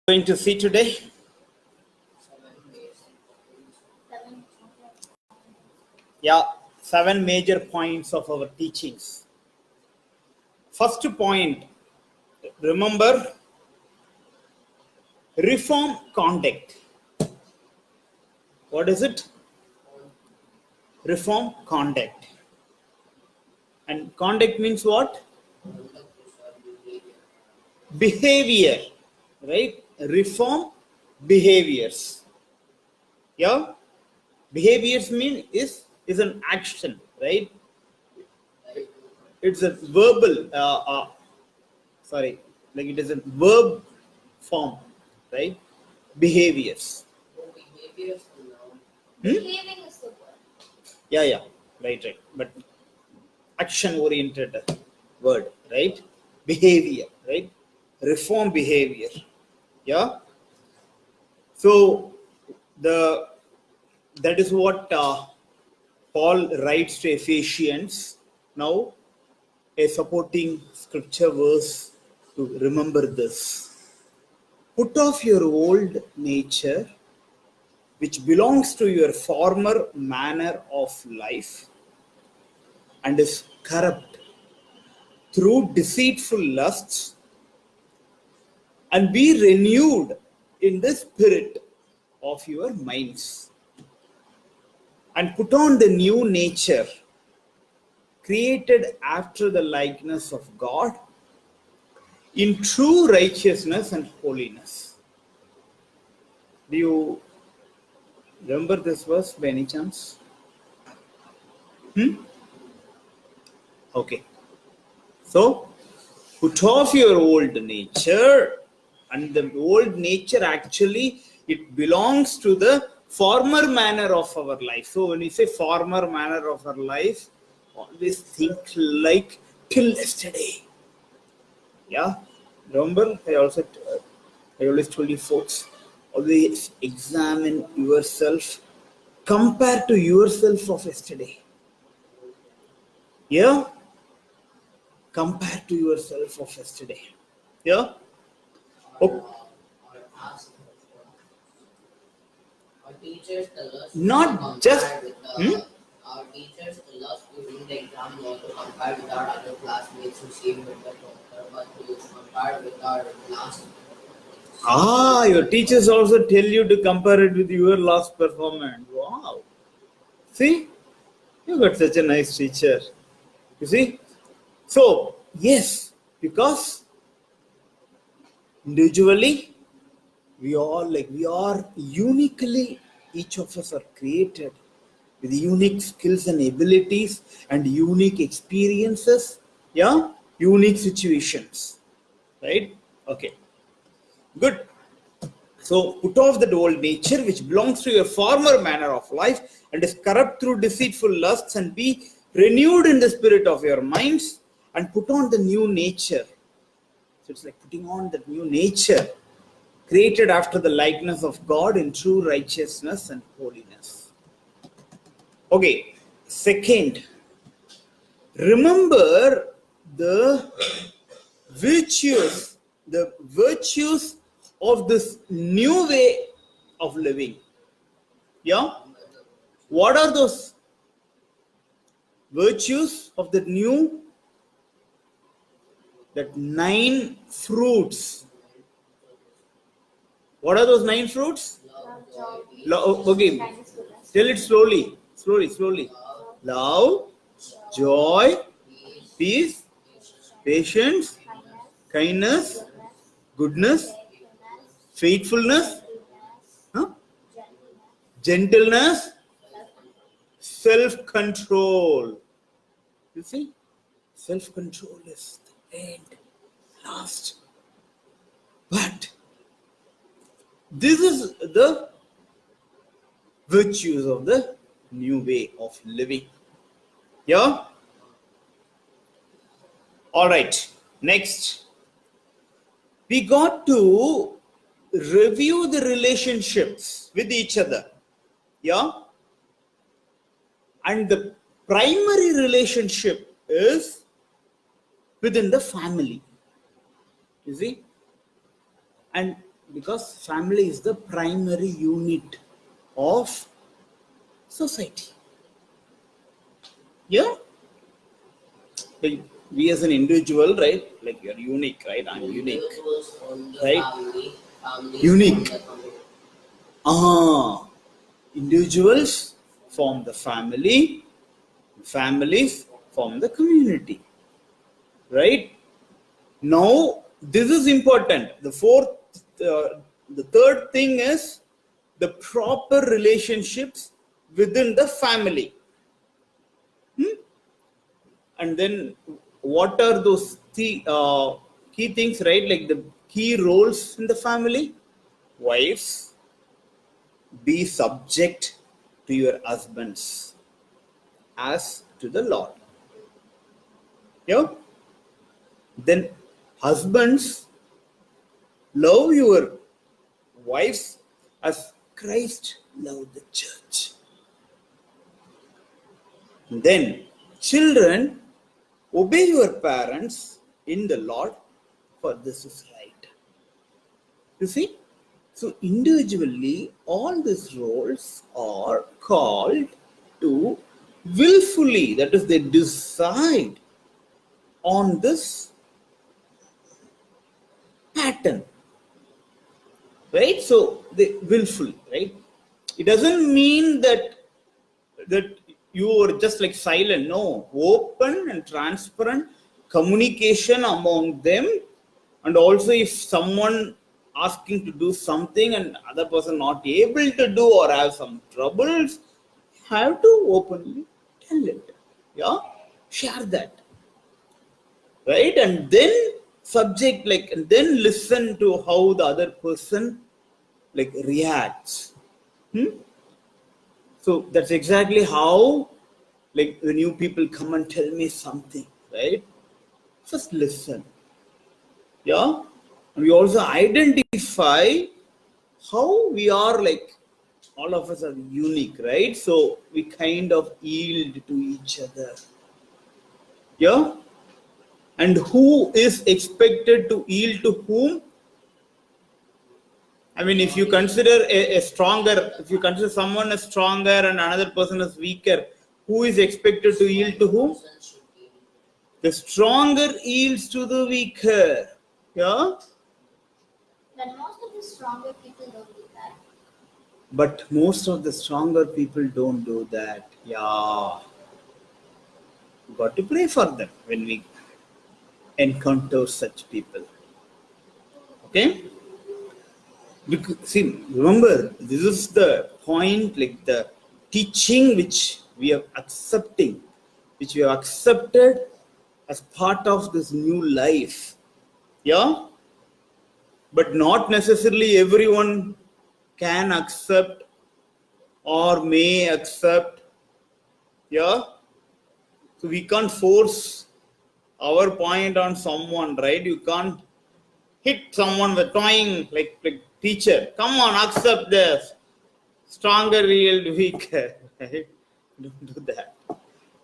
Going to see today? Yeah, 7 major points of our teachings. First point, remember, reform conduct. What is it? Reform conduct. And conduct means what? Behavior, right? Reform behaviors. Yeah, behaviors mean is an action, right? It's a verbal like it is a verb form, right? Behaviors. Behaving is the word. Yeah, right. But action oriented word, right? Behavior, right? Reform behavior. Yeah. So that is what Paul writes to Ephesians. Now, a supporting scripture verse to remember this. Put off your old nature, which belongs to your former manner of life and is corrupt through deceitful lusts, and be renewed in the spirit of your minds, and put on the new nature, created after the likeness of God, in true righteousness and holiness. Do you remember this verse by any chance? Okay. So, put off your old nature, and the old nature actually, it belongs to the former manner of our life. So, when you say former manner of our life, always think like till yesterday. Yeah, remember, I always told you folks, always examine yourself, compare to yourself of yesterday. Yeah, compare to yourself of yesterday. Yeah. Oh, Our teachers tell us not just. Our teachers tell us during the exam not to compare with our other classmates who seem better, but to compare with our last. Your teachers also tell you to compare it with your last performance. Wow. See, you got such a nice teacher. You see? So, yes, because individually, we are uniquely, each of us are created with unique skills and abilities and unique experiences. Yeah, unique situations. Right? Okay. Good. So put off the old nature which belongs to your former manner of life and is corrupt through deceitful lusts, and be renewed in the spirit of your minds, and put on the new nature. So it's like putting on the new nature, created after the likeness of God in true righteousness and holiness. Okay, second, remember the virtues of this new way of living. Yeah, what are those virtues of the new? That 9 fruits. What are those 9 fruits? Okay, tell it slowly. Love, joy, peace, patience, kindness, goodness, faithfulness, gentleness, self-control. You see, self-control is the end, last. But this is the virtues of the new way of living. Yeah. All right. Next, we got to review the relationships with each other. Yeah. And the primary relationship is within the family. You see? And Because family is the primary unit of society. Yeah, like we as an individual, right? Like you're unique, right? I'm unique, Individuals form the right? family, families Unique. form the community. Ah, individuals form the family, families form the community, right? Now, this is important. The third thing is the proper relationships within the family. And then, what are those key things, right? Like the key roles in the family? Wives, be subject to your husbands as to the Lord. Yeah? Then, husbands, love your wives as Christ loved the church. Then, children, obey your parents in the Lord, for this is right. You see? So, individually, all these roles are called to willfully, that is, they decide on this pattern, right? So, they willfully, right? It doesn't mean that you are just like silent. No, open and transparent communication among them. And also, if someone asking to do something and other person not able to do or have some troubles, have to openly tell it. Yeah, share that, right? And then subject, like, and then listen to how the other person like reacts. So that's exactly how, like, when you people come and tell me something, right? Just listen. Yeah. And we also identify how we are, like, all of us are unique, right? So we kind of yield to each other. Yeah. And who is expected to yield to whom? I mean, if you consider a stronger, if you consider someone as stronger and another person is weaker, who is expected to yield to whom? Person should be The stronger yields to the weaker. Yeah? But most of the stronger people don't do that. But most of the stronger people don't do that. Yeah. Got to pray for them when we encounter such people. Okay? Because, see, remember, this is the point, like the teaching which we are accepting, which we have accepted as part of this new life. Yeah? But not necessarily everyone can accept or may accept. Yeah? So we can't force our point on someone, right? You can't hit someone with toying like teacher. Come on, accept this. Stronger yield weaker. Right? Don't do that.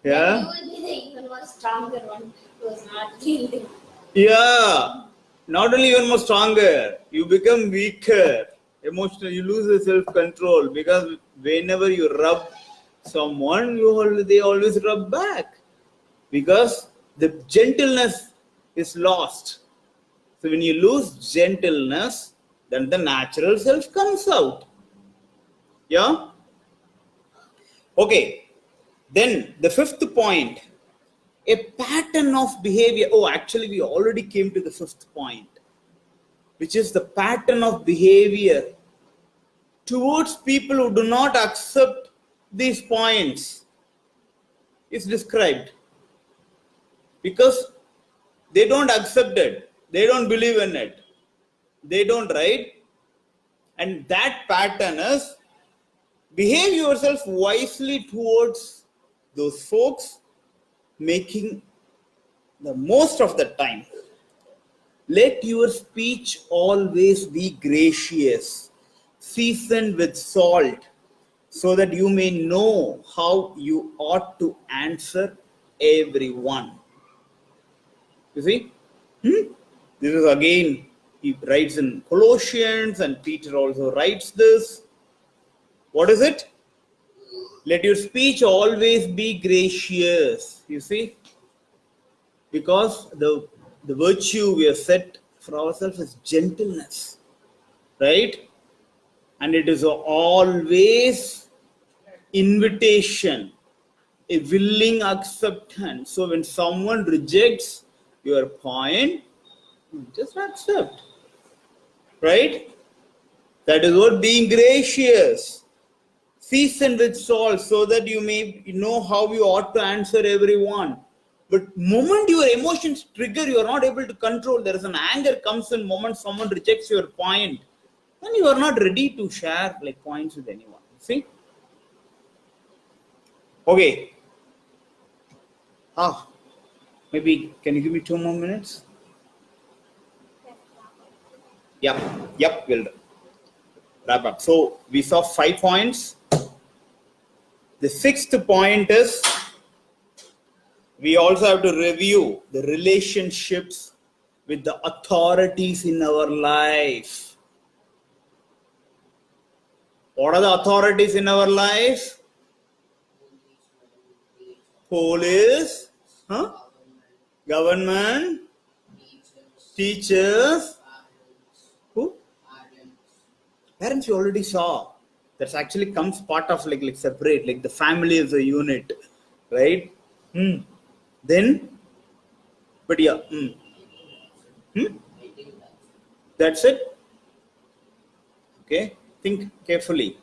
Then Yeah? you will be the even more stronger one who is not yielding. Yeah. Not only even more stronger, you become weaker. Emotional, you lose the self-control because whenever you rub someone, they always rub back. Because the gentleness is lost. So when you lose gentleness, then the natural self comes out. Yeah? Okay. Then the fifth point, a pattern of behavior. Oh, actually, we already came to the fifth point, which is the pattern of behavior towards people who do not accept these points is described. Because they don't accept it, they don't believe in it, they don't, right? And that pattern is behave yourself wisely towards those folks, making the most of the time. Let your speech always be gracious, seasoned with salt, so that you may know how you ought to answer everyone. You see? This is again he writes in Colossians, and Peter also writes this. What is it? Let your speech always be gracious. You see? Because the virtue we have set for ourselves is gentleness. Right? And it is always invitation, a willing acceptance. So when someone rejects your point, just accept. Right? That is what being gracious. Season with salt, so that you may know how you ought to answer everyone. But moment your emotions trigger, you are not able to control. There is an anger comes in moment someone rejects your point. Then you are not ready to share like points with anyone. See? Okay. Maybe can you give me 2 more minutes? Yep. We'll wrap up. So we saw 5 points. The 6th point is we also have to review the relationships with the authorities in our life. What are the authorities in our life? Police, government, teachers, who? Parents you already saw. That actually comes part of like separate, like the family is a unit, right? Then, but yeah, that's it. Okay, think carefully.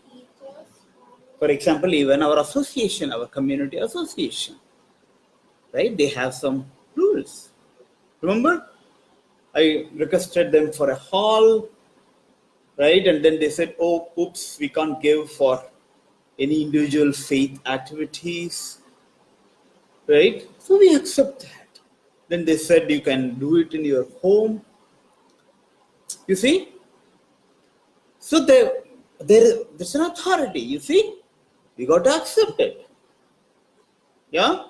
For example, even our association, our community association, right? They have some rules. Remember, I requested them for a hall, right? And then they said, oh, oops, we can't give for any individual faith activities, right? So we accept that. Then they said you can do it in your home. You see? So there's an authority, you see? We got to accept it. Yeah?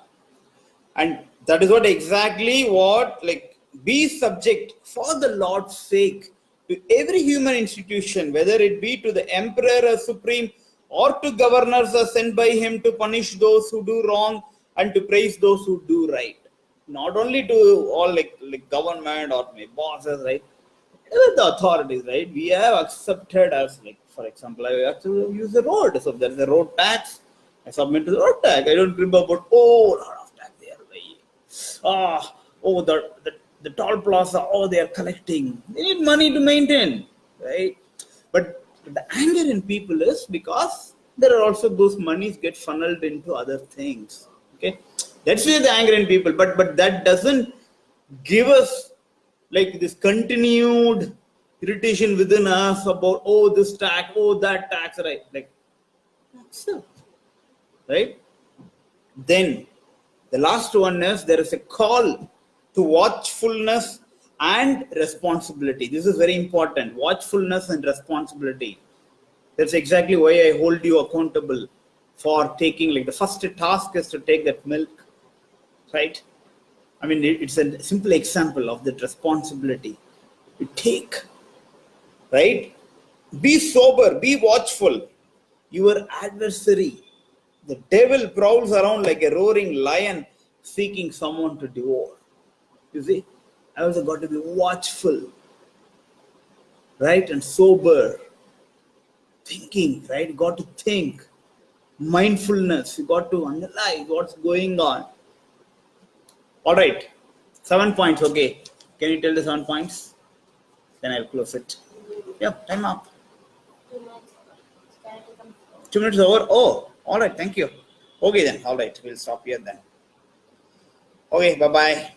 And that is like be subject for the Lord's sake to every human institution, whether it be to the emperor as supreme or to governors as sent by him to punish those who do wrong and to praise those who do right. Not only to all like government or my bosses, right? Even the authorities, right? We have accepted as like, for example, I have to use the road. So there is a road tax. I submit to the road tax. I don't remember about lot of tax they are paying. The toll plaza, they are collecting. They need money to maintain, right? But the anger in people is because there are also those monies get funneled into other things. Okay, that's where the anger in people. But that doesn't give us like this continued irritation within us about this tax, that tax, right? Like accept, right? Then the last one is there is a call to watchfulness and responsibility. This is very important. Watchfulness and responsibility. That's exactly why I hold you accountable for taking, like the first task is to take that milk, right? I mean, it's a simple example of that responsibility. You take, right? Be sober, be watchful. Your adversary, the devil, prowls around like a roaring lion seeking someone to devour. You see, I also got to be watchful, right? And sober. Thinking, right? You got to think. Mindfulness, you got to analyze what's going on. All right, 7 points. Okay, can you tell the 7 points? Then I'll close it. Yeah, time up. 2 minutes. Can I take them? 2 minutes over. Oh, all right. Thank you. Okay then. All right, we'll stop here then. Okay, bye bye.